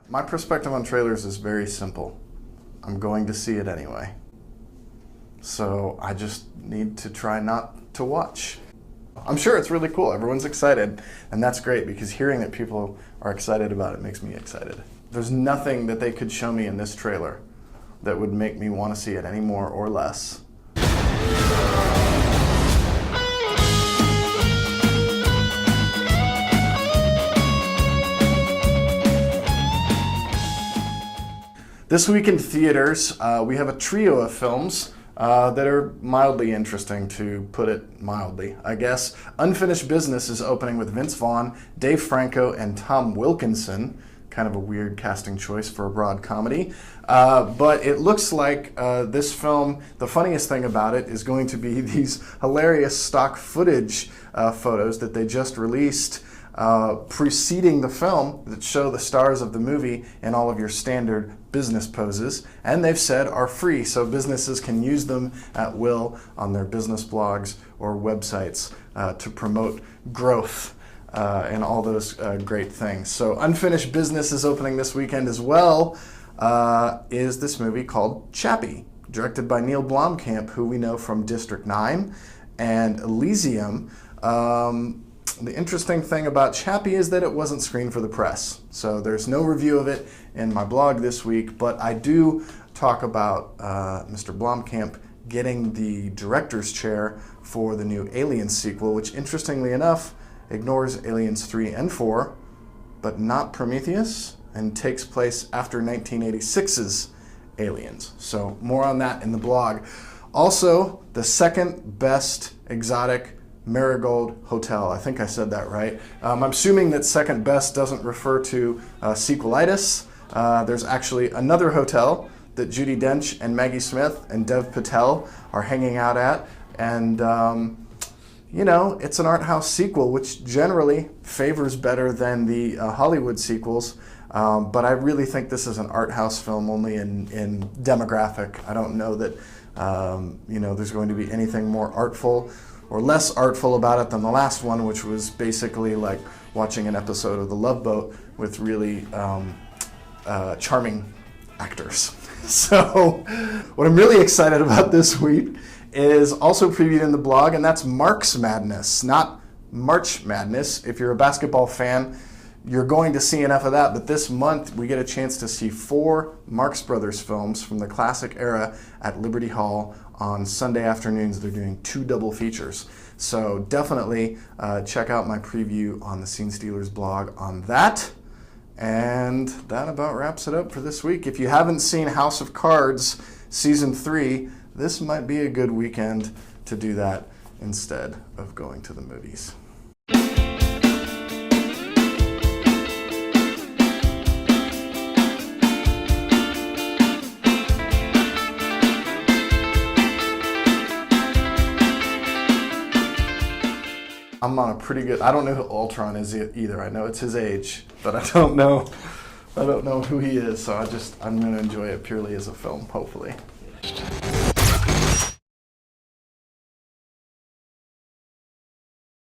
My perspective on trailers is very simple. I'm going to see it anyway. So I just need to try not to watch. I'm sure it's really cool. Everyone's excited, and that's great because hearing that people are excited about it makes me excited. There's nothing that they could show me in this trailer that would make me want to see it any more or less. This week in theaters, we have a trio of films that are mildly interesting, to put it mildly, I guess. Unfinished Business is opening with Vince Vaughn, Dave Franco, and Tom Wilkinson. Kind of a weird casting choice for a broad comedy. But it looks like this film, the funniest thing about it is going to be these hilarious stock footage photos that they just released preceding the film that show the stars of the movie in all of your standard business poses, and they've said are free, so businesses can use them at will on their business blogs or websites to promote growth and all those great things. So Unfinished Business is opening this weekend as well. Is this movie called Chappie, directed by Neil Blomkamp, who we know from District 9 and Elysium. The interesting thing about Chappie is that it wasn't screened for the press. So there's no review of it in my blog this week, but I do talk about Mr. Blomkamp getting the director's chair for the new Aliens sequel, which interestingly enough ignores Aliens 3 and 4, but not Prometheus, and takes place after 1986's Aliens. So more on that in the blog. Also, the second best exotic Marigold Hotel. I think I said that right. I'm assuming that second best doesn't refer to sequelitis. There's actually another hotel that Judi Dench and Maggie Smith and Dev Patel are hanging out at, and you know, it's an art house sequel, which generally favors better than the Hollywood sequels. But I really think this is an art house film only in demographic. I don't know that you know, there's going to be anything more artful or less artful about it than the last one, which was basically like watching an episode of The Love Boat with really charming actors. So what I'm really excited about this week is also previewed in the blog, and that's Marx Madness, not March Madness. If you're a basketball fan, you're going to see enough of that, but this month we get a chance to see 4 Marx Brothers films from the classic era at Liberty Hall on Sunday afternoons. They're doing 2 double features. So definitely check out my preview on the Scene Stealers blog on that. And that about wraps it up for this week. If you haven't seen House of Cards Season 3, this might be a good weekend to do that instead of going to the movies. I'm on a pretty good, I don't know who Ultron is either. I know it's his age, but I don't know who he is, so I'm going to enjoy it purely as a film, hopefully.